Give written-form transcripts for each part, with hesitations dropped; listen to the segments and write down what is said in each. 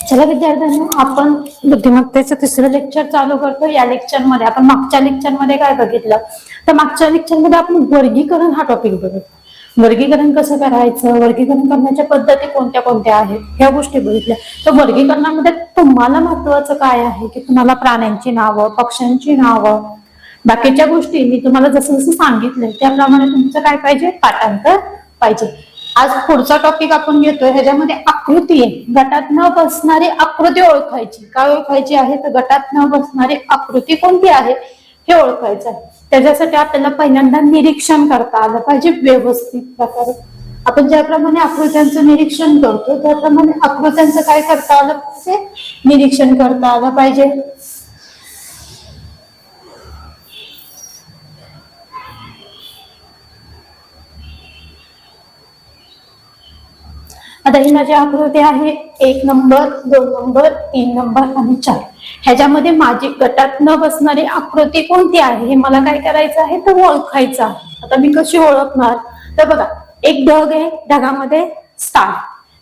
चला विद्यार्थ्यांनो, आपण बुद्धिमत्तेचं तिसरं लेक्चर चालू करतो. या लेक्चरमध्ये आपण मागच्या लेक्चरमध्ये काय बघितलं, तर मागच्या लेक्चरमध्ये आपण वर्गीकरण हा टॉपिक बघितला. वर्गीकरण कसं करायचं, वर्गीकरण करण्याच्या पद्धती कोणत्या कोणत्या आहेत ह्या गोष्टी बघितल्या. तर वर्गीकरणामध्ये तुम्हाला महत्वाचं काय आहे की तुम्हाला प्राण्यांची नावं, पक्ष्यांची नावं, बाकीच्या गोष्टी मी तुम्हाला जसं जसं सांगितलंय त्याप्रमाणे तुमचं काय पाहिजे, पाठांतर पाहिजे. आज पुढचा टॉपिक आपण घेतोय, ह्याच्यामध्ये आकृती आहे. गटात न बसणारी आकृती ओळखायची. काय ओळखायची आहे, तर गटात न बसणारी आकृती कोणती आहे हे ओळखायचं आहे. त्याच्यासाठी आपल्याला पहिल्यांदा निरीक्षण करता आलं पाहिजे व्यवस्थित प्रकारे. आपण ज्याप्रमाणे आकृत्यांचं निरीक्षण करतो त्याप्रमाणे आकृत्यांचं काय करता आलं पाहिजे, निरीक्षण करता आलं पाहिजे. आता ही माझी आकृती आहे 1 नंबर, 2 नंबर, 3 नंबर आणि 4. ह्याच्यामध्ये माझी गटात न बसणारी आकृती कोणती आहे हे मला काय करायचं आहे, तर ओळखायचं आहे. आता मी कशी ओळखणार, तर बघा, एक ढग आहे, ढगामध्ये स्टार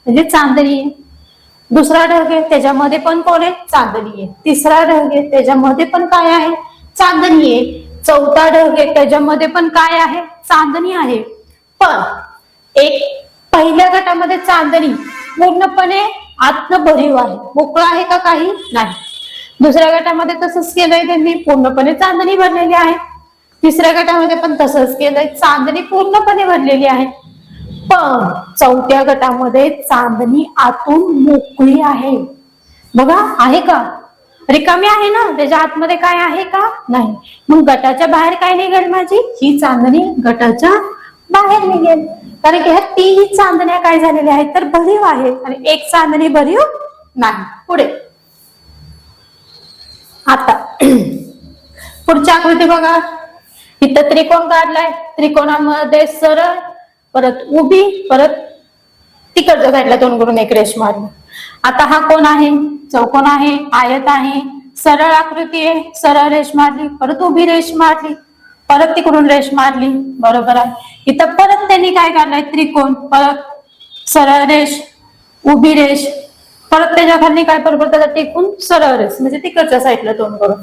म्हणजे चांदणी आहे. दुसरा ढग आहे, त्याच्यामध्ये पण कोण आहे, चांदणी आहे. तिसरा ढग आहे, त्याच्यामध्ये पण काय आहे, चांदणी आहे. चौथा ढग आहे, त्याच्यामध्ये पण काय आहे, चांदणी आहे. पण एक पहिल्या गटामध्ये चांदणी पूर्णपणे आतनं भरीव आहे, मोकळा आहे का, काही नाही. दुसऱ्या गटामध्ये तसंच केलंय त्यांनी, पूर्णपणे चांदणी भरलेली आहे. तिसऱ्या गटामध्ये पण तसंच केलंय, चांदणी पूर्णपणे भरलेली आहे. पण चौथ्या गटामध्ये चांदणी आतून मोकळी आहे. बघा, आहे का, रिकामी आहे ना, त्याच्या आतमध्ये काय आहे का, नाही. मग गटाच्या बाहेर काय निघेल, माझी ही चांदणी गटाच्या बाहेर निघेल. कारण की ह्या तीन चांदण्या काय झालेल्या आहेत, तर भरीव आहेत आणि एक चांदणी भरीव नाही. पुढे आता पुढची आकृती बघा. इथं त्रिकोण काढलाय, त्रिकोणामध्ये सरळ, परत उभी, परत तिकडचं साईडला 2 करून 1 रेष मारली. आता हा कोण आहे, चौकोन आहे, आयत आहे, सरळ आकृती आहे, सरळ रेष मारली, परत उभी रेष मारली, परत तिकडून रेष मारली, बरोबर आहे. इथं परत त्यांनी काय काढलंय, त्रिकोण, परत सरळ रेष, उभी रेष, परत त्याच्या खाली काय, बरोबर त्याला टेकून सरळ रेष म्हणजे तिकडच्या साईडला 2 करून.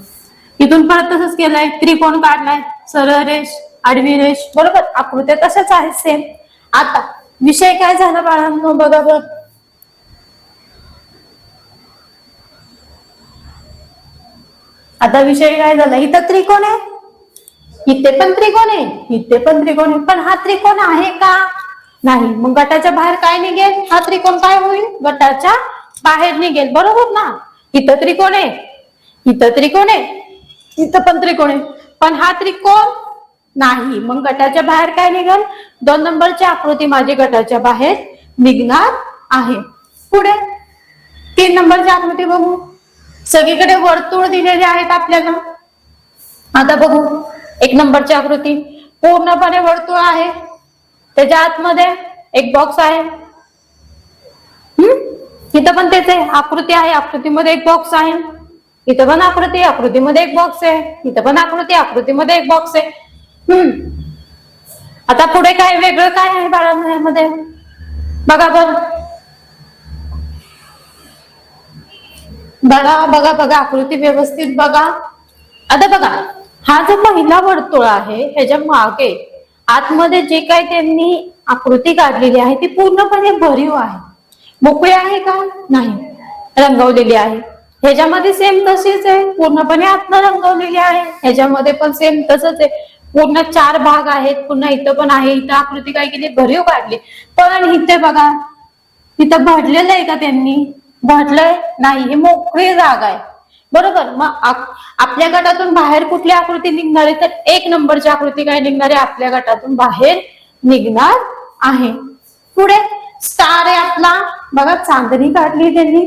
इथून परत तसंच केलंय, त्रिकोण काढलाय, सरळ रेष, आडवी रेष, बरोबर. आकृत्या तशाच आहेत सेम. आता विषय काय झाला बाळांनो, बघा बरं. आता विषय काय झाला, इथं त्रिकोण आहे, इथे पण त्रिकोण आहे, इथे पण त्रिकोण आहे, पण हा त्रिकोण आहे का, नाही. मग गटाच्या बाहेर काय निघेल, हा त्रिकोण काय होईल, गटाच्या बाहेर निघेल, बरोबर ना. इथं त्रिकोण आहे, इथं त्रिकोण आहे, इथं पण त्रिकोण आहे, पण हा त्रिकोण नाही. मग गटाच्या बाहेर काय निघेल, 2 नंबरची आकृती माझी गटाच्या बाहेर निघणार आहे. पुढे 3 नंबरची आकृती बघू. सगळीकडे वर्तुळ दिलेले आहेत आपल्याला. आता बघू 1 नंबरची आकृती, पूर्णपणे वर्तुळ आहे, त्याच्या आतमध्ये एक बॉक्स आहे. इथं पण तेच आहे, आकृती आहे, आकृतीमध्ये एक बॉक्स आहे. इथं पण आकृती, आकृतीमध्ये एक बॉक्स आहे. इथं पण आकृती, आकृतीमध्ये एक बॉक्स आहे. आता पुढे काय वेगळं काय आहे बाळांमध्ये, बघा बरं. बघा बघा बघा, आकृती व्यवस्थित बघा. आता बघा, हा जो पहिला वर्तुळ आहे ह्याच्या मागे आतमध्ये जे काही त्यांनी आकृती काढलेली आहे ती पूर्णपणे भरीव आहे, मोकळी आहे का, नाही, रंगवलेली आहे. ह्याच्यामध्ये सेम तशीच आहे, पूर्णपणे आतनं रंगवलेली आहे. ह्याच्यामध्ये पण सेम तसंच आहे, पूर्ण 4 भाग आहेत. पुन्हा इथं पण आहे, इथं आकृती काय केली, भरीव काढली. पण इथे बघा, इथं भरलेलं आहे का त्यांनी, भरलंय नाही, ही मोकळी जागा आहे, बरोबर. मग आपल्या गटातून बाहेर कुठली आकृती निघणार आहे, तर 1 नंबरची आकृती काय निघणार आहे, आपल्या गटातून बाहेर निघणार आहे. पुढे स्टार आहे आपला, बघा, चांदणी काढली त्यांनी,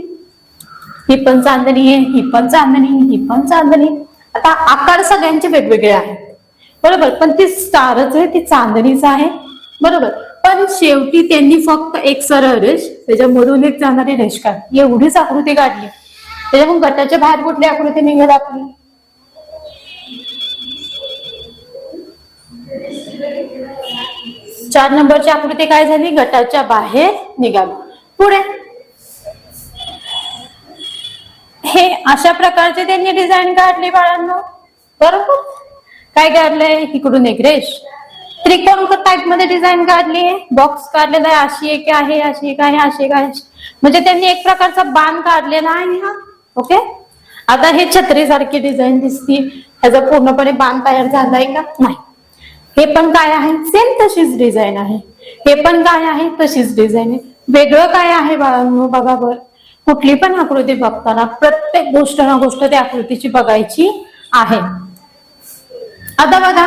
ही पण चांदणी आहे, ही पण चांदणी, ही पण चांदणी. आता आकार सगळ्यांचे वेगवेगळे आहेत, बरोबर, पण ती स्टारच आहे, ती चांदणीच आहे, बरोबर. पण शेवटी त्यांनी फक्त एक सरळ रेष, त्याच्यामधून एक जाणारी रेष काढली, एवढीच आकृती काढली. त्याच्यामुळे गटाच्या बाहेर कुठली आकृती निघेल आपली, चार नंबरची आकृती काय झाली, गटाच्या बाहेर निघाली. पुढे अशा प्रकारचे त्यांनी डिझाईन काढली बाळांनो, बरोबर. काय काढलंय, इकडून एक रेष, त्रिकोण टाइप मध्ये डिझाईन काढली, बॉक्स काढलेला आहे, अशी एक आहे, अशी एक आहे, अशी एक आहे, म्हणजे त्यांनी एक प्रकारचा बाण काढलेला आहे हा. ओके. आता हे छत्री सारखी डिझाईन दिसती, ह्याचा पूर्णपणे बाण तयार झालाय का, नाही. हे पण काय आहे, सेम तशीच डिझाईन आहे. हे पण काय आहे, तशीच डिझाईन आहे. वेगळं काय आहे बाळांनो, बघा बर. कुठली पण आकृती बघताना प्रत्येक गोष्ट ना गोष्ट त्या आकृतीची बघायची आहे. आता बघा,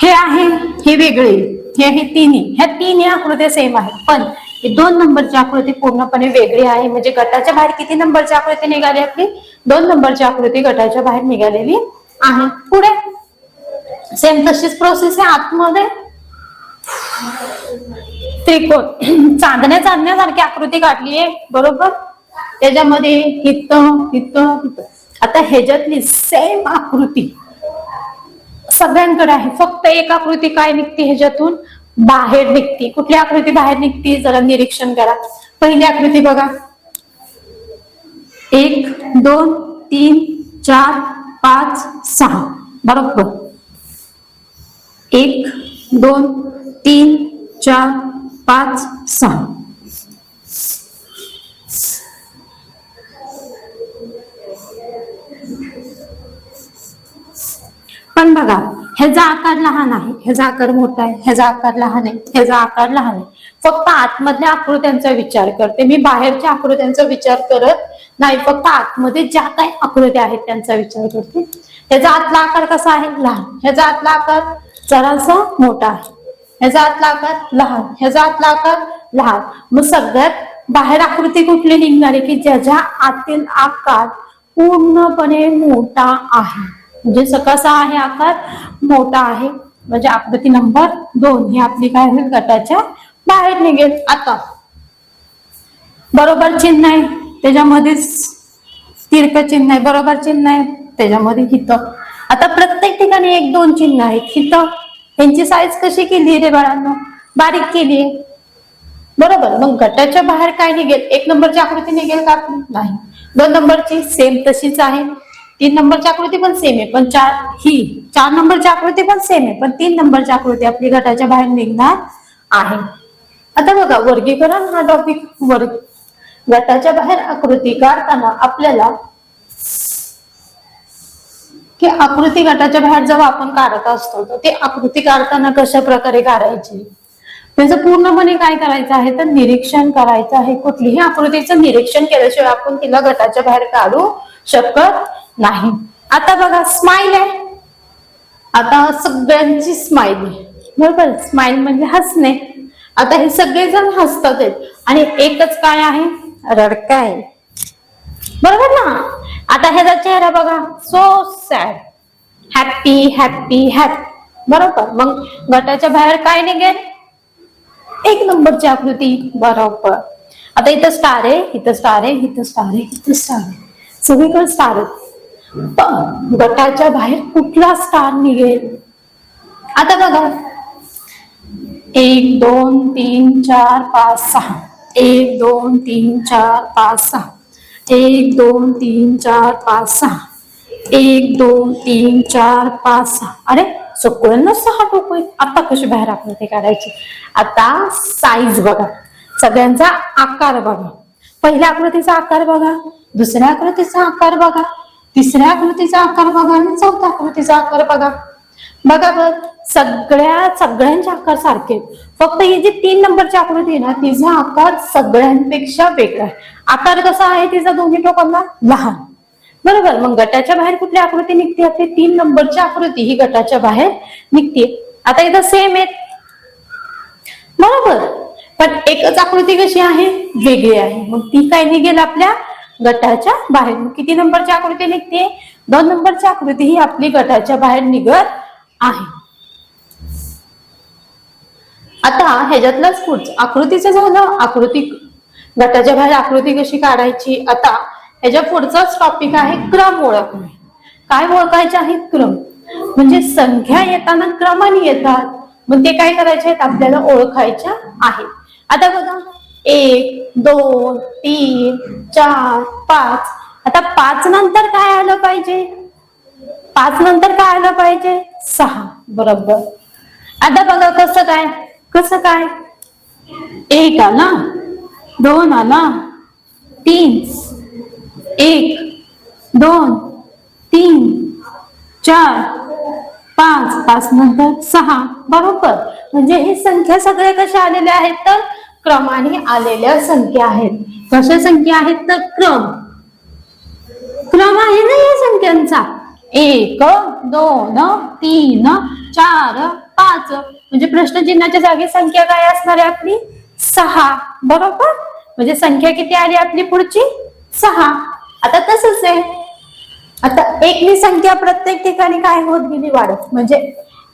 हे आहे, हे वेगळे, हे तिन्ही, ह्या तिन्ही आकृत्या सेम आहेत, पण ही 2 नंबरची आकृती पूर्णपणे वेगळी आहे. म्हणजे गटाच्या बाहेर किती नंबरची आकृती निघाली आपली, 2 नंबरची आकृती गटाच्या बाहेर निघालेली आहे. पुढे सेम तशीच प्रोसेस आहे. आतमध्ये त्रिकोण चांदण्यासारखी आकृती काढली आहे, बरोबर. त्याच्यामध्ये इथं. आता ह्याच्यातली सेम आकृती सगळ्यांकडे आहे, फक्त एक आकृती काय निघते ह्याच्यातून, बाहेर निघते. कुठली आकृती बाहेर निघते, जरा निरीक्षण करा. पहिली आकृती बघा, 1 2 3 4 5 6, बरोबर. 1 2 3 4 5 6. पण बघा, ह्याचा आकार लहान आहे, ह्याचा आकार मोठा आहे, ह्याचा आकार लहान आहे, ह्याचा आकार लहान आहे. फक्त आतमधल्या आकृत्यांचा विचार करते मी, बाहेरच्या आकृत्यांचा विचार करत नाही. फक्त आतमध्ये ज्या काही आकृत्या आहेत त्यांचा विचार करते. ह्याचा आतला आकार कसा आहे, लहान. ह्याचा आतला आकार जरासा मोठा आहे, ह्याचा आतला आकार लहान, ह्याचा आतला आकार लहान. मग सगळ्यात बाहेर आकृती कुठली निघणार आहे, की ज्याच्या आतील आकार पूर्णपणे मोठा आहे. म्हणजे कसा आहे, आकार मोठा आहे. म्हणजे आकृती नंबर 2 ही आपली काय होईल, गटाच्या बाहेर निघेल. आता बरोबर चिन्ह आहे, त्याच्यामध्येच तिरकं चिन्ह आहे, बरोबर चिन्ह आहे, त्याच्यामध्ये हिथं. आता प्रत्येक ठिकाणी 1 2 चिन्ह आहेत. हिथं त्यांची साईज कशी केली रे बाळांनो, बारीक केली, बरोबर. मग गटाच्या बाहेर काय निघेल, 1 नंबरची आकृती निघेल का, नाही. 2 नंबरची सेम तशीच आहे, 3 नंबरची आकृती पण सेम आहे, पण 4 नंबरची आकृती पण सेम आहे, पण 3 नंबरची आकृती आपली गटाच्या बाहेर निघणार आहे. आता बघा, वर्गीकरण हा टॉपिक. गटाच्या बाहेर आकृती काढताना आपल्याला की आकृती गटाच्या बाहेर जेव्हा आपण काढत असतो तर ते आकृती काढताना कशा प्रकारे काढायची, त्याचं पूर्णपणे काय करायचं आहे, तर निरीक्षण करायचं आहे. कुठलीही आकृतीचं निरीक्षण केल्याशिवाय आपण तिला गटाच्या बाहेर काढू शकत नाही. आता बघा, स्माइल आहे. आता सगळ्यांची स्माइल आहे, बरोबर. स्माइल म्हणजे हसणे. आता हे सगळेजण हसतात आणि एकच काय आहे, रडका आहे, बरोबर ना. आता ह्याचा चेहरा बघा, so sad, happy happy happy, बरोबर. मग गटाच्या बाहेर काय निघेल, 1 नंबरची आकृती, बरोबर. आता इथं स्टार आहे, इथं स्टार आहे, इथं स्टार आहे, इथं स्टार आहे, सगळीकडे स्टार आहे. पण गटाच्या बाहेर कुठला स्टार निघेल, आता बघा, 1 2 3 4 5 6, 1 2 3 4 5 6, 1 2 3 4 5 6, 1 2 3 4 5 6. अरे सगळ्यांना 6 टोक आहेत. आता कशी बाहेर आकृती काढायची. आता साईज बघा, सगळ्यांचा आकार बघा. पहिल्या आकृतीचा आकार बघा, दुसऱ्या आकृतीचा आकार बघा, तिसऱ्या आकृतीचा आकार बघा आणि चौथ्या आकृतीचा आकार बघा. बघा बघ, सगळ्यांचे आकार सारखे. फक्त ही जी 3 नंबरची आकृती आहे ना, तिचा आकार सगळ्यांपेक्षा वेगळा आहे. आकार कसा आहे तिचा, दोन्ही टोकांना लहान, बरोबर. मग गटाच्या बाहेर कुठली आकृती निघते, आपली 3 नंबरची आकृती ही गटाच्या बाहेर निघते. आता इथं सेम आहे, बरोबर, पण एकच आकृती कशी आहे, वेगळी आहे. मग ती काय निघेल, आपल्या गटाच्या बाहेर. किती नंबरची आकृती निघते, 2 नंबरची आकृती ही आपली गटाच्या बाहेर निघत आहे. आता ह्याच्यातलंच पुढचं आकृतीचं झालं, आकृती गटाच्या बाहेर आकृती कशी काढायची. आता ह्याच्या पुढचाच टॉपिक आहे क्रम ओळखणे. काय ओळखायचे आहेत, क्रम. म्हणजे संख्या येताना क्रमाने येतात, मग ते काय करायचे आहेत, आपल्याला ओळखायच्या आहेत. आता बघा, 1 2 3 4 5. आता 5 नंतर काय आलं पाहिजे? 5 नंतर काय आलं पाहिजे? 6. बरोबर. आता बघा कसं काय 1 आला, 2 आला, 3 1 2 3 4 5. 5 नंतर 6. बरोबर. म्हणजे ही संख्या सगळ्या कशा आलेल्या आहेत? तर क्रमाने आलेल्या संख्या आहेत. कशा संख्या आहेत? तर क्रम आहे ना या संख्यांचा. 1 2 3 4 5. म्हणजे प्रश्नचिन्हाच्या जागी संख्या काय असणार आहे आपली? 6. बरोबर. म्हणजे संख्या किती आली आपली पुढची? 6. आता तसंच आहे. आता 1 नी संख्या प्रत्येक ठिकाणी काय होत गेली? वाढत. म्हणजे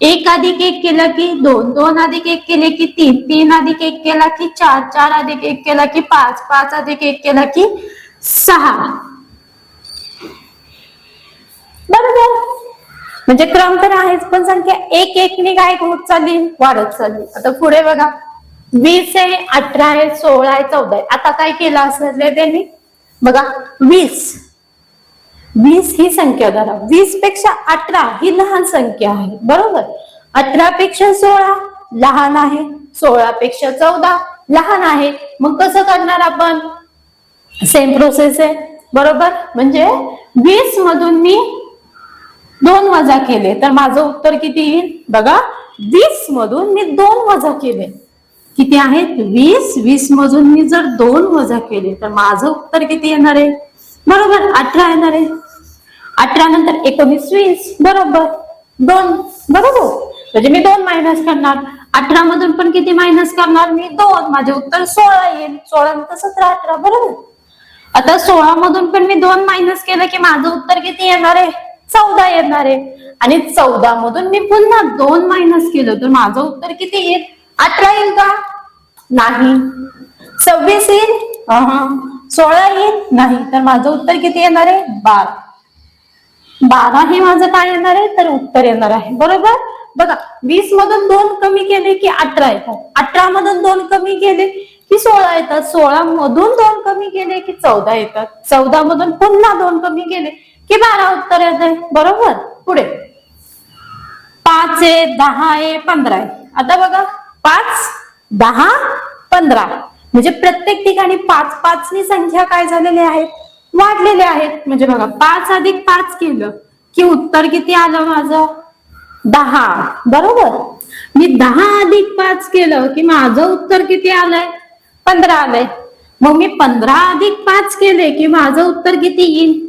1 अधिक 1 केलं की 2, 2 अधिक 1 केले की 3, 3 अधिक 1 केला की 4, 4 अधिक 1 केला की 5, 5 अधिक 1 केला की 6. बरोबर. म्हणजे क्रम तर आहेच, पण संख्या 1 1 ने काय होत चालली? वाढत चालली. आता पुढे बघा 20 आहे, 18 आहे, 16 आहे, 14 आहे. आता काय केलं असेल त्यांनी? बघा 20 ही संख्या धरा. 20 पेक्षा 18 ही लहान संख्या आहे. बरोबर. 18 पेक्षा 16 लहान आहे, 16 पेक्षा 14 लहान आहे. मग कसं करणार आपण? सेम प्रोसेस आहे. बरोबर. म्हणजे 20 मधून मी 2 वजा केले तर माझं उत्तर किती येईल? बघा 20 मधून मी 2 वजा केले किती आहेत? 20. 20 मधून मी जर 2 वजा केले तर माझं उत्तर किती येणार आहे? बरोबर 18 येणार आहे. 18 नंतर 19 20. बरोबर 2. बरोबर. म्हणजे मी 2 मायनस करणार. 18 मधून पण किती मायनस करणार मी? 2. माझे उत्तर 16 येईल. 16 नंतर 17 18. बरोबर. आता 16 मधून पण मी 2 मायनस केलं की माझं उत्तर किती येणार आहे? 14 येणार आहे. आणि 14 मधून मी पुन्हा 2 मायनस केलं तर माझं उत्तर किती येईल? 18 येईल का? नाही. 26 येईल? 16 येईल? नाही. तर माझं उत्तर किती येणार आहे? 12. 12 हे माझं काय येणार आहे? तर उत्तर येणार आहे. बरोबर. बघा 20 मधून 2 कमी केले की 18 येतात. 18 मधून 2 कमी केले की 16 येतात. 16 मधून 2 कमी केले की 14 येतात. 14 मधून पुन्हा 2 कमी केले की 12 उत्तर येते. बरोबर. पुढे 5 आहे, 10 आहे, 15 आहे. आता बघा 5 10 15. म्हणजे प्रत्येक ठिकाणी 5 5 नी संख्या काय झालेल्या आहेत? वाढलेले आहेत. म्हणजे बघा 5 अधिक 5 केलं की उत्तर किती आलं माझं? 10. बरोबर. मी 10 अधिक 5 केलं की माझं उत्तर किती आलंय? 15 आलंय. मग मी 15 अधिक 5 केले की माझं उत्तर किती येईल?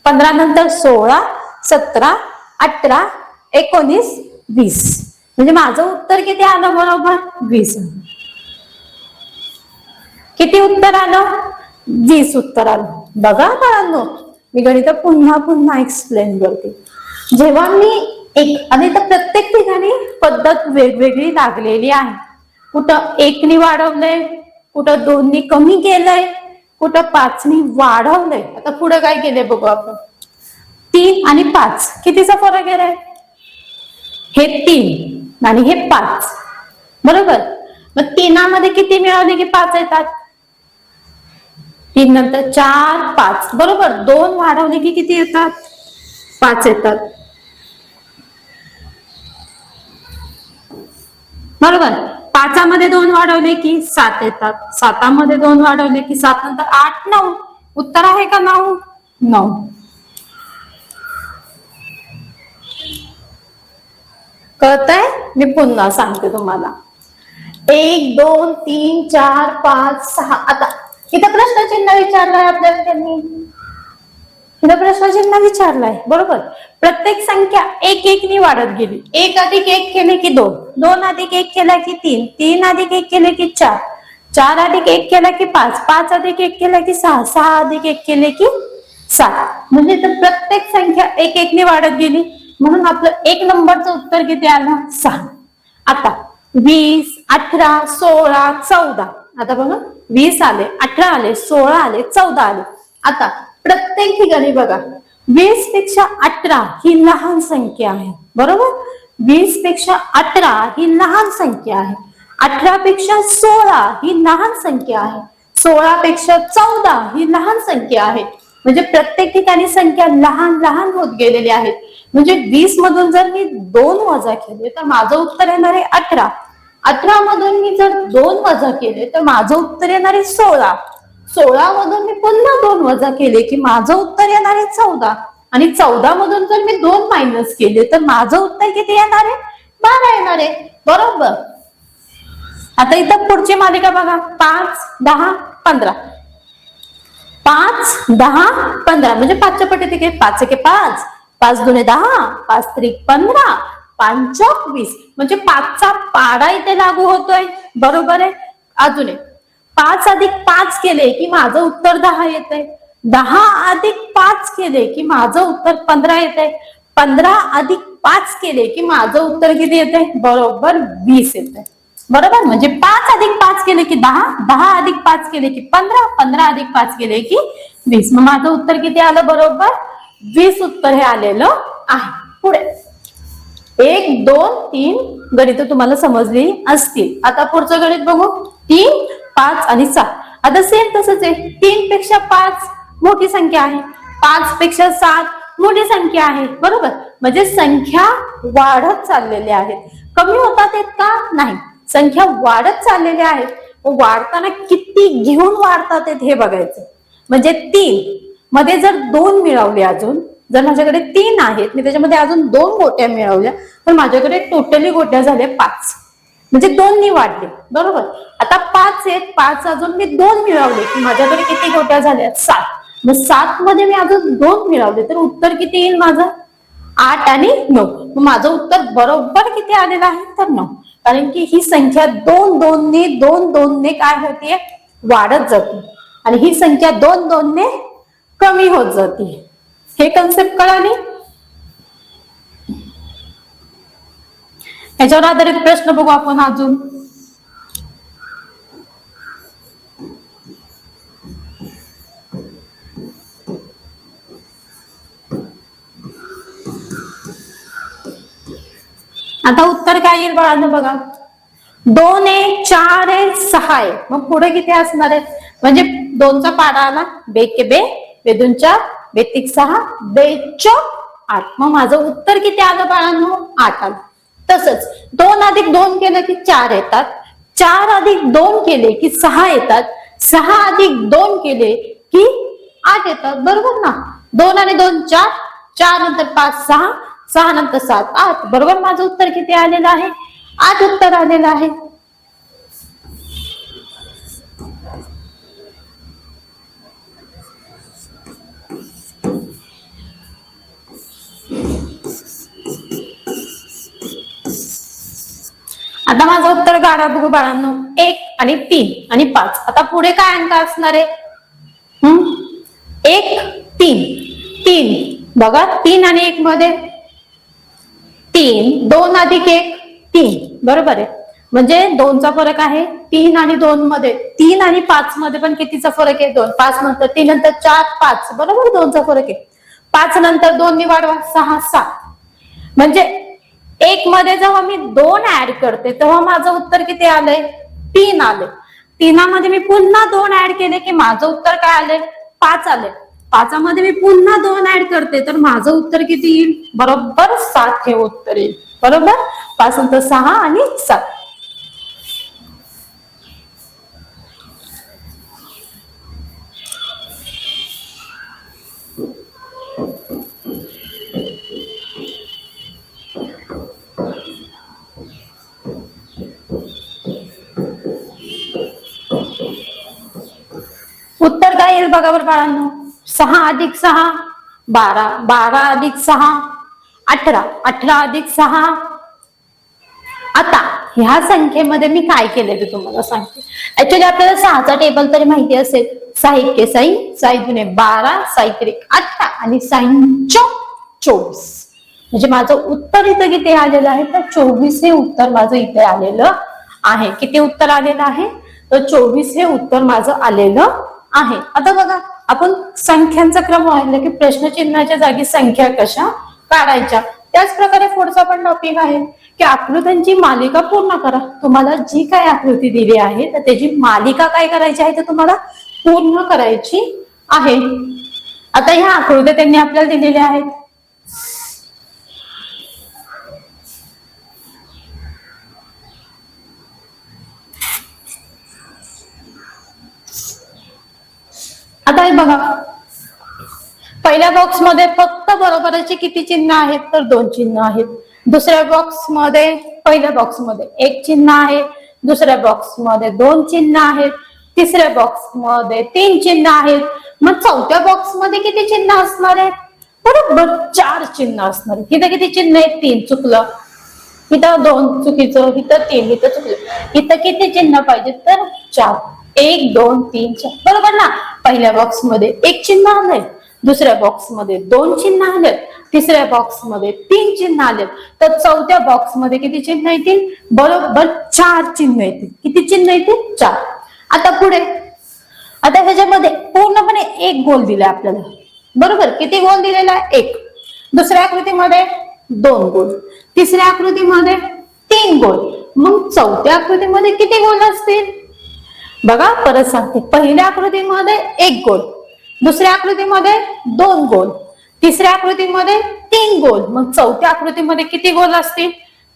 15 नंतर 16 17 18 19 20. म्हणजे माझं उत्तर किती आलं? बरोबर 20. किती उत्तर आलं? 20 उत्तर आलं. बघा बाळांनो, मी गणित पुन्हा एक्सप्लेन करते. जेव्हा मी आणि तर प्रत्येक ठिकाणी पद्धत वेगवेगळी लागलेली आहे. कुठं 1 नी वाढवलंय, कुठं 2 नी कमी केलंय, कुठं 5 नी वाढवलंय. आता पुढे काय केलंय बघू आपण. 3 आणि 5 कितीचा फरक आहे? हे 3 आणि हे 5. बरोबर. मग 3 मध्ये किती मिळवले की 5 येतात? 3 नंतर 4 5. बरोबर. 2 वाढवले की किती येतात? 5 येतात. बरोबर. 5 मध्ये 2 वाढवले की 7 येतात. 7 मध्ये 2 वाढवले की 7 नंतर 8 9. उत्तर आहे का 9? 9. कळतंय? मी पुन्हा सांगते तुम्हाला. 1 2 3 4 5 6. आता इथं प्रश्नचिन्ह विचारलंय आपल्याला त्यांनी. इथं प्रश्नचिन्ह विचारलंय. बरोबर. प्रत्येक संख्या 1 1 नी वाढत गेली. 1 अधिक 1 केले की 2, 2 अधिक 1 केला की 3, 3 अधिक 1 केले की 4, 4 अधिक 1 केला की 5, 5 अधिक 1 केला की 6, 6 अधिक 1 केले की 7. म्हणजे तर प्रत्येक संख्या 1 1 नी वाढत गेली. म्हणून आपलं 1 नंबरचं उत्तर किती आलं? 6. आता 20 18 16 14. आता बघा 20 आले, 18 आले, 16 आले, 14 आले. आता प्रत्येक ठिकाणी बघा 20 पेक्षा 18 ही लहान संख्या आहे. बरोबर. 20 पेक्षा 18 ही लहान संख्या आहे. 18 पेक्षा 16 ही लहान संख्या आहे. 16 पेक्षा 14 ही लहान संख्या आहे. म्हणजे प्रत्येक ठिकाणी संख्या लहान लहान होत गेलेली आहेत. म्हणजे 20 मधून जर मी 2 वजा केले तर माझं उत्तर येणार आहे 18. 18 मधून मी जर 2 वजा केले तर माझं उत्तर येणार आहे 16. 16 मधून मी पुन्हा 2 वजा केले की माझं उत्तर येणार आहे 14. आणि 14 मधून जर मी 2 मायनस केले तर माझं उत्तर किती येणार आहे? 12 येणार आहे. बरोबर. आता इथं पुढची मालिका बघा. 5, 10, 15. 5, 10, 15 म्हणजे 5च्या पटीत किती? 5 एके 5, 5 दुने 10, 5 त्रिक 15, 5 20 म्हणजे 5चा पाडा इथे लागू होतोय. बरोबर आहे. अजून एक 5 अधिक 5 केले की माझं उत्तर 10 येतंय. 10 अधिक 5 केले की माझं उत्तर 15 येतंय. 15 अधिक 5 केले की माझं उत्तर किती येतंय? बरोबर 20 येतंय. बरोबर. म्हणजे 5 अधिक 5 केले की 10, 10 अधिक 5 केले की 15, 15 अधिक 5 केले की 20. मग माझं उत्तर किती आलं? बरोबर 20 उत्तर हे आलेलं आहे. पुढे 1, 2, 3 गणित तुम्हाला समजली असतील. आता पुढचं गणित बघू. 3, 5 आणि 7. आता सेम तसंच आहे. 3 पेक्षा 5 मोठी संख्या आहे. 5 पेक्षा 7 मोठी संख्या आहे. बरोबर. म्हणजे संख्या वाढत चाललेल्या आहेत. कमी होतात येत का? नाही. संख्या वाढत चाललेल्या आहेत. वाढताना किती घेऊन वाढतात हे बघायचं. म्हणजे 3 मध्ये जर 2 मिळवले, अजून जर माझ्याकडे 3 आहेत, मी त्याच्यामध्ये अजून 2 गोट्या मिळवल्या तर माझ्याकडे टोटली गोट्या झाल्या 5. म्हणजे 2 वाढले. बरोबर. आता 5 आहेत. 5 अजून मी 2 मिळवले की माझ्याकडे किती गोट्या झाल्या? 7. मग 7 मध्ये मी अजून 2 मिळवले तर उत्तर किती येईल माझं? 8 आणि 9. मग माझं उत्तर बरोबर किती आलेलं आहे? तर 9. कारण की ही संख्या 2 2 ने काय होतीये? वाढत जाते. आणि ही संख्या 2 2 ने कमी होत जाते. हे कन्सेप्ट कळाली? याच्यावर आधारित प्रश्न बघू आपण अजून. आता उत्तर काय येईल बाळांनो बघा. 2 आहे, 4 आहे, 6 आहे. मग पुढे किती असणार आहेत? म्हणजे 2चा पाडा आला. 2 के 2, 2 दूने 4, 2 त्रिक 6, 2 चौक 8. मग माझं उत्तर किती आलं बाळांनो? 8 आलं. तसंच 2 अधिक 2 केलं की 4 येतात. 4 अधिक 2 केले की 6 येतात. 6 अधिक 2 केले की 8 येतात. बरोबर ना. 2 आणि 2 4, 4 नंतर 5 6, 6 नंतर 7 8. बरोबर. माझं उत्तर किती आलेलं आहे? 8 उत्तर आलेलं आहे. आता माझं उत्तर काढा बघू बाळांनो. 1 आणि 3 आणि 5. आता पुढे काय अंक असणार आहे? 1 3 3 बघा. 3 आणि 1 मध्ये 3. 2 अधिक 1 3. बरोबर आहे. म्हणजे 2चा फरक आहे. 3 आणि 2 मध्ये. 3 आणि 5 मध्ये पण कितीचा फरक आहे? 2. 5 नंतर 3 नंतर 4 5. बरोबर. 2चा फरक आहे. 5 नंतर 2 ने वाढवा 6 7. म्हणजे 1 मध्ये जेव्हा मी 2 ऍड करते तेव्हा माझं उत्तर किती आलंय? 3 आले. 3 मध्ये मी पुन्हा 2 ऍड केले की माझं उत्तर काय आले? 5 आले. 5 मध्ये मी पुन्हा 2 ऍड करते तर माझं उत्तर किती येईल? बरोबर 7 हे उत्तर येईल. बरोबर. 5 नंतर 6 आणि 7. उत्तर काय येईल बघा बरं बाळांनो. 6 अधिक 6 12, 12 अधिक 6 18, 18 अधिक 6. आता ह्या संख्येमध्ये मी काय केलं ते तुम्हाला सांगते. ऍक्च्युअली आपल्याला 6चा टेबल तरी माहिती असेल. 6 एके 6, 6 दुने 12, 6 त्रिक 18 आणि 6 चौक 24. म्हणजे माझं उत्तर इथं किती आलेलं आहे? तर 24 हे उत्तर माझं इथे आलेलं आहे. किती उत्तर आलेलं आहे? तर 24 हे उत्तर माझं आलेलं आहे. आता बघा, आपण संख्यांचा क्रम वाढला की प्रश्नचिन्हाच्या जागी संख्या कशा काढायच्या. त्याच प्रकारे पुढचा पण टॉपिक आहे की आकृत्यांची मालिका पूर्ण करा. तुम्हाला जी काय आकृती दिली आहे तर त्याची मालिका काय करायची आहे तर तुम्हाला पूर्ण करायची आहे. आता ह्या आकृत्या त्यांनी आपल्याला दिलेल्या आहेत. आता हे बघा, पहिल्या बॉक्स मध्ये फक्त बरोबरचे किती चिन्ह आहेत तर 2 चिन्ह आहेत. दुसऱ्या बॉक्स मध्ये, पहिल्या बॉक्स मध्ये 1 चिन्ह आहे, दुसऱ्या बॉक्स मध्ये 2 चिन्ह आहेत, तिसऱ्या बॉक्स मध्ये 3 चिन्ह आहेत. मग चौथ्या बॉक्स मध्ये किती चिन्ह असणार आहेत? बरोबर 4 चिन्ह असणार आहेत. इथं किती चिन्ह आहेत? 3. चुकलं. इथं 2 चुकीचं, इथं 3, इथं चुकलं. इथं किती चिन्ह पाहिजे तर 4. 1 2 3 4 बरोबर ना. पहिल्या बॉक्स मध्ये 1 चिन्ह आलंय, दुसऱ्या बॉक्स मध्ये 2 चिन्ह आलेत, तिसऱ्या बॉक्स मध्ये 3 चिन्ह आलेत, तर चौथ्या बॉक्स मध्ये किती चिन्ह येतील? बरोबर 4 चिन्ह येतील. किती चिन्ह येतील? 4. आता पुढे, आता ह्याच्यामध्ये पूर्णपणे 1 गोल दिलाय आपल्याला. बरोबर, किती गोल दिलेला आहे? 1. दुसऱ्या आकृतीमध्ये 2 गोल, तिसऱ्या आकृतीमध्ये 3 गोल. मग चौथ्या आकृतीमध्ये किती गोल असतील? बघा, परत सांगते. पहिल्या आकृतीमध्ये 1 गोल, दुसऱ्या आकृतीमध्ये 2 गोल, तिसऱ्या आकृतीमध्ये 3 गोल. मग चौथ्या आकृतीमध्ये किती गोल असतील?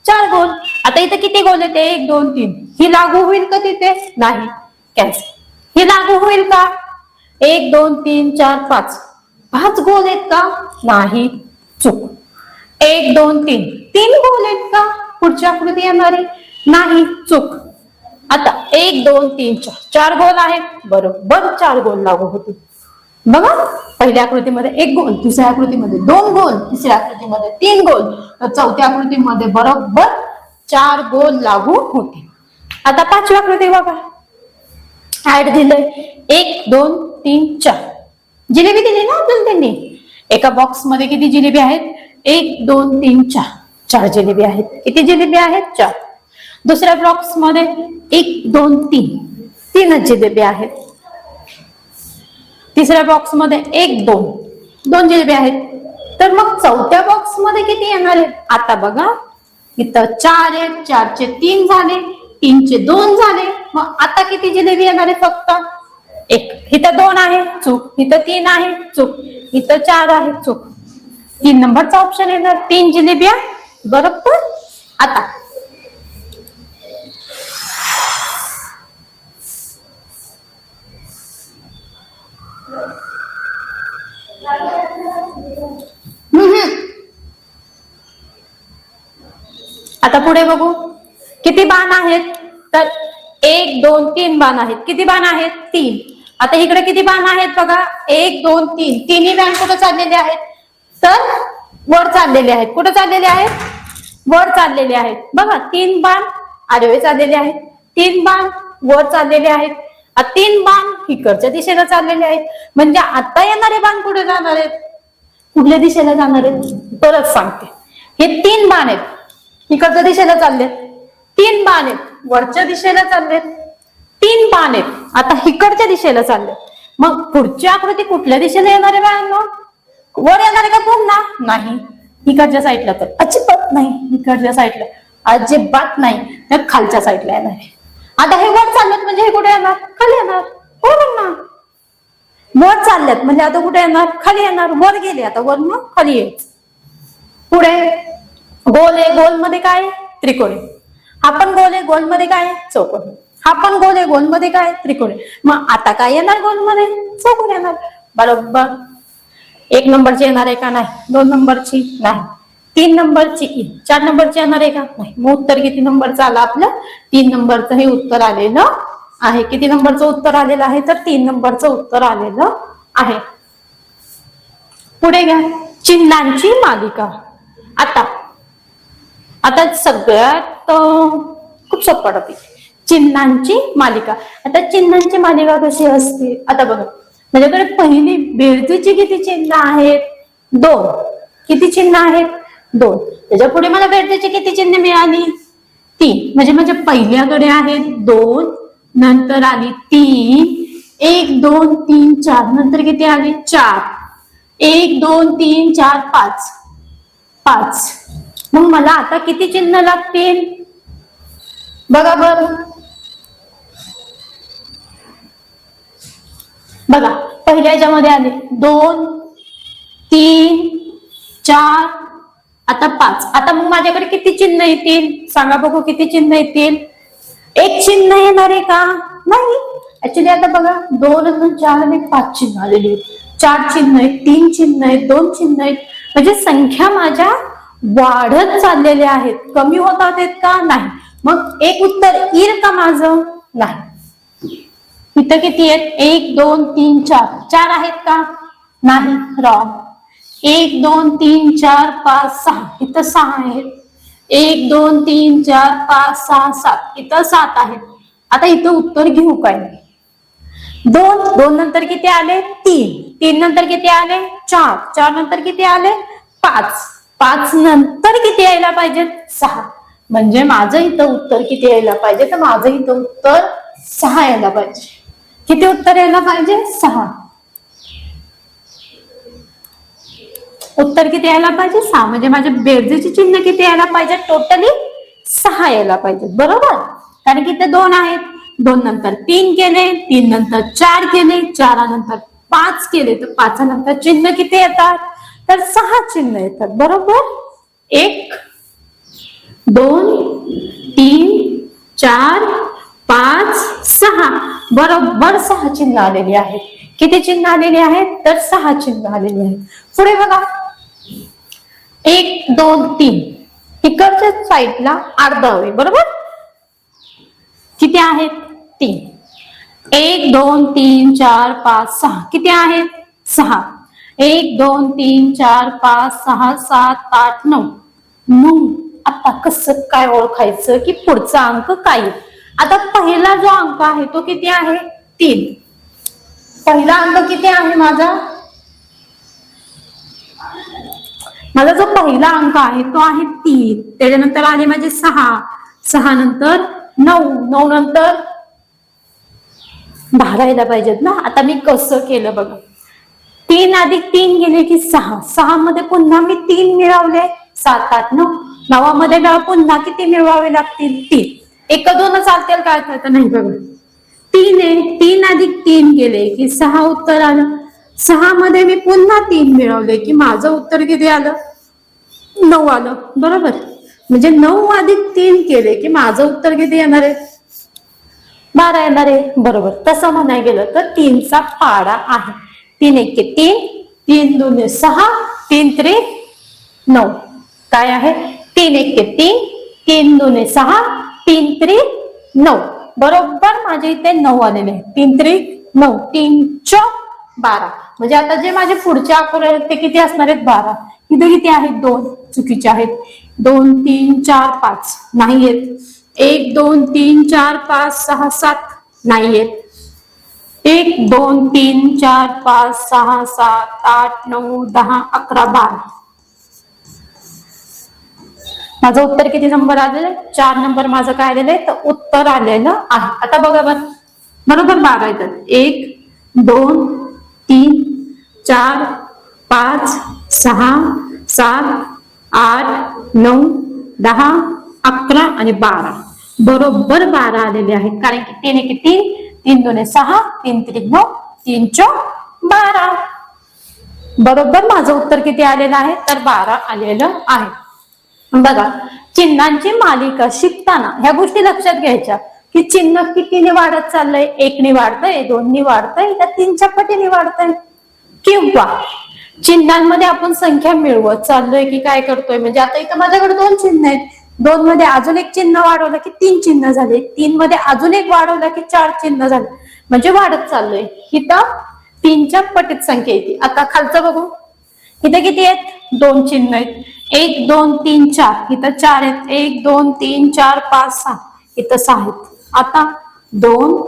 4 गोल. आता इथे किती गोल येते? 1 2 3. ही लागू होईल का तिथे? नाही, कॅन्सल. ही लागू होईल का? 1 2 3 4 5. 5 गोल आहेत का? नाही, चूक. 1 2 3. 3 गोल आहेत का पुढची आकृती येणारी? नाही, चूक. आता 1 2 3 4. 4 गोल आहेत, बरोबर 4 गोल लागू होतील. बघा, पहिल्या आकृतीमध्ये 1 गोल, दुसऱ्या आकृतीमध्ये 2 गोल, तिसऱ्या आकृतीमध्ये 3 गोल, तर चौथ्या आकृतीमध्ये बरोबर 4 गोल लागू होतील. आता पाचवी आकृती बघा, ऍड दिलंय 1 2 3 4. जिलेबी दिली ना आपल्याला त्यांनी. एका बॉक्स मध्ये किती जिलेबी आहेत? 1 2 3 4. 4 जिलेबी आहेत. किती जिलेबी आहेत? 4. दुसऱ्या बॉक्स मध्ये 1 2 3. 3 जिलेबी आहेत. तिसऱ्या बॉक्स मध्ये 1 2. 2 जिलेबी आहेत. तर मग चौथ्या बॉक्स मध्ये किती येणार आहेत? आता बघा, इथं 4 आहेत, 4 चे 3 झाले, 3 चे 2 झाले. मग आता किती जिलेबी येणार आहे? फक्त 1. इथं 2 आहे, चूक. इथं 3 आहे, चूक. इथं 4 आहे, चूक. 3 नंबरचा ऑप्शन येणार. 3 जिलेबिया बरोबर. आता आता पुढे बघू, किती बाण आहेत? तर 1 2 3 बाण आहेत. किती बाण आहेत? 3. आता इकडे किती बाण आहेत? बघा, 1 2 3. तिन्ही बाण कुठे चाललेले आहेत? तर वर चाललेले आहेत. कुठे चाललेले आहेत? वर चाललेले आहेत. बघा, 3 बाण आडवे चाललेले आहेत, 3 बाण वर चाललेले आहेत, 3 बाण इकडच्या दिशेला चाललेले आहेत. म्हणजे आता येणारे बाण कुठे जाणार आहेत? कुठल्या दिशेला जाणार आहेत? परत सांगते. हे 3 बाण आहेत, इकडच्या दिशेला चाललेत. 3 बाण आहेत, वरच्या दिशेला चाललेत. 3 बाण आहेत, आता इकडच्या दिशेला चाललेत. मग पुढची आकृती कुठल्या दिशेला येणार आहे बाळांनो? वर येणार आहे का पुन्हा? नाही, इकडच्या साईडला तर अजिबात नाही. इकडच्या साईडला अजिबात नाही, तर खालच्या साईडला येणार आहे. आता हे वर चाललेत म्हणजे हे कुठे येणार? खाली येणार. बरोबर ना. वर चाललेत म्हणजे आता कुठे येणार? खाली येणार. वर गेले, आता वर मग खाली यायचं. पुढे गोल आहे, गोल मध्ये काय? त्रिकोण. हा पण गोल आहे, गोल मध्ये काय? चौकोन. हा पण गोल आहे, गोल मध्ये काय? त्रिकोण. मग आता काय येणार? गोल मध्ये चौकोन येणार. बरोबर. 1 नंबरची येणार आहे का? नाही. 2 नंबरची नाही. 3 नंबरची, 4 नंबरची येणार आहे का? नाही. मग उत्तर किती नंबरचं आलं आपलं? 3 नंबरचं हे उत्तर आलेलं आहे. किती नंबरचं उत्तर आलेलं आहे? तर 3 नंबरचं उत्तर आलेलं आहे. पुढे घ्या, चिन्हांची मालिका. आता सगळ्यात खूप सोपं टॉपिक, चिन्हांची मालिका. आता चिन्हांची मालिका कशी असते? आता बघा, माझ्याकडे पहिली बेरजेची किती चिन्ह आहेत? 2. किती चिन्ह आहेत? 2. त्याच्या पुढे मला बेरजेची किती चिन्ह मिळाली? 3. म्हणजे माझ्या पहिल्याकडे आहेत 2, नंतर आली 3, 1 2 3 4, नंतर किती आली? 4. 1 2 3 4 5. मग मला आता किती चिन्ह लागतील बघा बरं. बघा पहिल्या याच्यामध्ये आले 2 3 4 आता 5. आता मग माझ्याकडे किती चिन्ह येतील सांगा बघू, किती चिन्ह येतील? एक चिन्ह येणार आहे का? नाही. ऍक्च्युली आता बघा 2 आणि 4 आणि 5 चिन्ह आलेली आहेत. 4 चिन्ह आहेत, 3 चिन्ह आहेत, 2 चिन्ह आहेत. म्हणजे संख्या माझ्या वाढत चाललेल्या आहेत, कमी होतात आहेत का? नाही. मग एक उत्तर येईल का माझं? नाही. इथं किती आहेत? 1 2 3 4. 4 आहेत का? नाही, रॉंग. 1 2 3 4 5 6. इथं 6 आहेत. 1 2 3 4 5 6 7. इथं 7 आहेत. आता इथं उत्तर घेऊ काय? 2 नंतर किती आले? 3 नंतर किती आले? 4 नंतर किती आले? 5 नंतर किती यायला पाहिजे? 6. म्हणजे माझं इथं उत्तर किती यायला पाहिजे? तर माझं इथं उत्तर 6 यायला पाहिजे. किती उत्तर यायला पाहिजे? 6. उत्तर किती यायला पाहिजे? 6. म्हणजे माझे बेरजेचे चिन्ह किती यायला पाहिजे? टोटली 6 यायला पाहिजे, बरोबर. कारण की इथे 2 आहेत. 2 नंतर 3 केले, 3 नंतर 4 केले, 4 नंतर 5 केले, तर 5 नंतर चिन्ह किती येतात? तर 6 चिन्ह येतात, बरोबर. 1 2 3 4 5 6. बरोबर 6 चिन्ह आलेली आहेत. किती चिन्ह आलेली आहेत? तर 6 चिन्ह आलेली आहेत. पुढे बघा 1 2 3. इकडच्या साईडला अर्धा आहे, बरोबर. किती आहेत? 3. 1 2 3 4 5 6. किती आहेत? 6. 1 2 3 4 5 6 7 8 9. मग आता कसं काय ओळखायचं की पुढचा अंक काय? आता पहिला जो अंक आहे तो किती आहे? 3. पहिला अंक किती आहे माझा? माझा जो पहिला अंक आहे तो आहे 3. त्याच्यानंतर आले माझे 6 नंतर 9 नंतर 12 यायला पाहिजेत ना. आता मी कसं केलं बघा. 3 अधिक 3 गेले की 6 मध्ये पुन्हा मी 3 मिळवले. 7 8 9. 9 मध्ये पुन्हा किती मिळवावे लागतील? 3. 1 2 चालतील काय? तर नाही बघा. 3 आहे. 3 अधिक 3 गेले की 6 उत्तर आलं. 6 मध्ये मी पुन्हा 3 मिळवले की माझं उत्तर किती आलं? 9 आलं, बरोबर. म्हणजे 9 अधिक 3 केले की माझं उत्तर किती येणार आहे? 12 येणार आहे, बरोबर. तसं म्हणायला गेलं तर 3चा पाडा आहे. 3 1 3, 3 2 6, 3 3 9. काय आहे? 3 1 3, 3 2 6, 3 3 9. बरोबर माझ्या इथे 9 आलेले आहे. 3 3 9, 3 4 12. म्हणजे आता जे माझे पुढचे आकडे आहेत ते किती असणार आहेत? 12. इथे किती आहेत? 2 चुकीचे आहेत. 2 3 4 5 नाही येत. 1 2 3 4 5 6 7 नाही येत. 1 2 3 4 5 6 7 8 9 10 11 12. माझं उत्तर किती नंबर आलेलं आहे? 4 नंबर माझं काय आलेलं आहे? तर उत्तर आलेलं आहे. आता बघा बरोबर 12 येतात. 1 2 3 4 5 6 7 8 9 10 11 आणि 12. बरोबर 12 आलेले आहेत. कारण की 3 1 3, 3 2 6, 3 3 9, 3 4 12. बरोबर माझं उत्तर किती आलेलं आहे? तर 12 आलेलं आहे. बघा चिन्हांची मालिका शिकताना ह्या गोष्टी लक्षात घ्यायच्या की चिन्ह कितीने वाढत चाललंय. 1 ने वाढतंय, 2 ने वाढतंय, का 3च्या पटीने वाढतंय. किंवा चिन्हांमध्ये आपण संख्या मिळवत चाललोय की काय करतोय. म्हणजे आता इथं माझ्याकडे 2 चिन्ह आहेत. 2 मध्ये अजून एक चिन्ह वाढवलं की 3 चिन्ह झाले. 3 मध्ये अजून एक वाढवलं की 4 चिन्ह झाले. म्हणजे वाढत चाललोय. इथं 3च्या पटीत संख्या येते. आता खालचं बघू. इथं किती आहेत? 2 चिन्ह आहेत. 1 2 3 4. इथं 4 आहेत. 1 2 3 4 5 6. इथं 6 आहेत. आता 2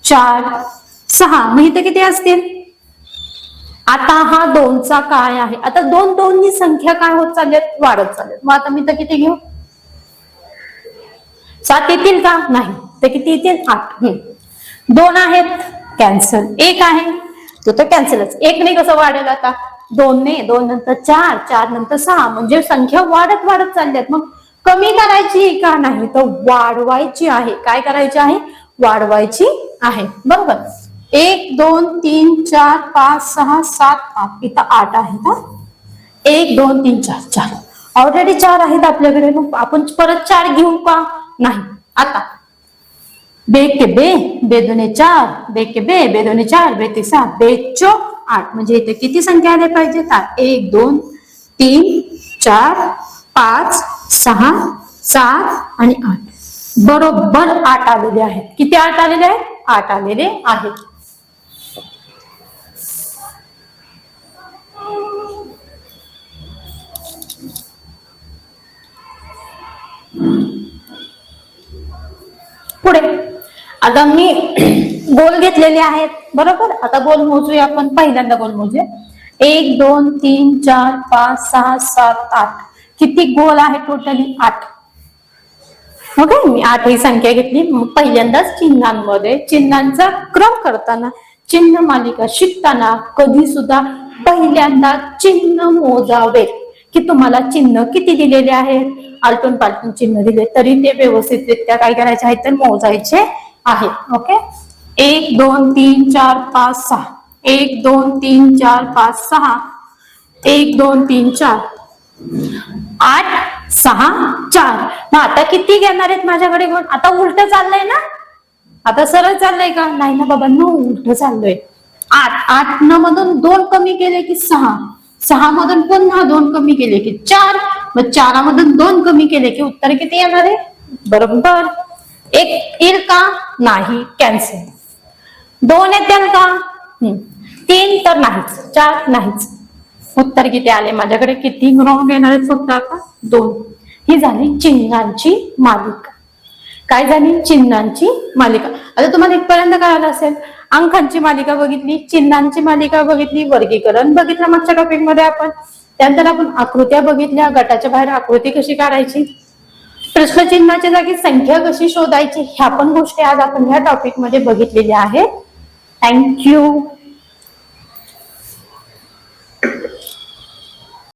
4 6. मग इथं किती असतील? आता हा 2चा काय आहे? आता 2 2 नी संख्या काय होत चालली? वाढत चालली. मग आता मी तर किती घेऊ? 7 येतील का? नाही. तर किती येतील? 8. 2 आहेत कॅन्सल. 1 आहे तो तर कॅन्सलच. 1 ने कसं वाढेल आता? 2 ने, 2 नंतर 4, 4 नंतर 6, म्हणजे संख्या वाढत वाढत चालल्यात. मग कमी करायची का नाही तर वाढवायची आहे. काय करायची आहे? वाढवायची आहे. बरोबर. 1 2 3 4 5 6 7 8 इथं 8 आहेत. 1 2 3 4 4 ऑलरेडी 4 आहेत आपल्याकडे. मग आपण परत 4 घेऊ का? नाही. आता बे के बे, बे दुने 4, बे के बे, बे दुने 4, बे ते 6, बे चौक 8. म्हणजे इथे किती संख्या आल्या पाहिजे? 1 2 3 4 5 6 7 आणि 8. बरोबर 8 आलेले आहेत. किती 8 आलेले आहेत? 8 आलेले आहेत. पुढे आता मी गोल घेतलेले आहेत. बरोबर. आता गोल मोजूया आपण. पहिल्यांदा गोल मोजूया. 1 2 3 4 5 6 7 8. किती गोल आहे टोटली? 8. ओके. मी 8 ही संख्या घेतली. पहिल्यांदाच चिन्हांमध्ये चिन्हांचा क्रम करताना, चिन्ह मालिका शिकताना कधी सुद्धा पहिल्यांदा चिन्ह मोजावे. की तुम्हाला चिन्ह किती दिलेले आहेत, आलटून पालटून चिन्ह दिले तरी ते व्यवस्थितरित्या काय करायचे आहे तर मोजायचे आहे. ओके. 1 2 3 4 5 6. 1 2 3 4 5 6. 1 2 3 4 8 6 4. मग आता किती घेणार आहेत माझ्याकडे? आता उलट चाललंय ना? आता सरळ चाललंय का? नाही ना बाबा, नो, उलट चाललोय. 8 8 न मधून 2 कमी केले की 6. 6 मधून पुन्हा 2 कमी केले की 4. मग 4 मधून 2 कमी केले की उत्तर किती येणार आहे? बरोबर 1 येईल का? नाही, कॅन्सल. 2 येतील का? 3 तर नाहीच, 4 नाहीच. उत्तर किती आले माझ्याकडे? किती रॉंग येणार आहेत फक्त आता? 2. ही झाली चिन्हांची मालिका. काय झाली? चिन्हांची मालिका. आता तुम्हाला इथपर्यंत कळालं असेल. अंकांची मालिका बघितली, चिन्हांची मालिका बघितली, वर्गीकरण बघितलं मागच्या टॉपिक मध्ये आपण. त्यानंतर आपण आकृत्या बघितल्या, गटाच्या बाहेर आकृती कशी काढायची, प्रश्नचिन्हाच्या जागी संख्या कशी शोधायची, ह्या पण गोष्टी आज आपण ह्या टॉपिक मध्ये बघितलेल्या आहेत. थँक्यू.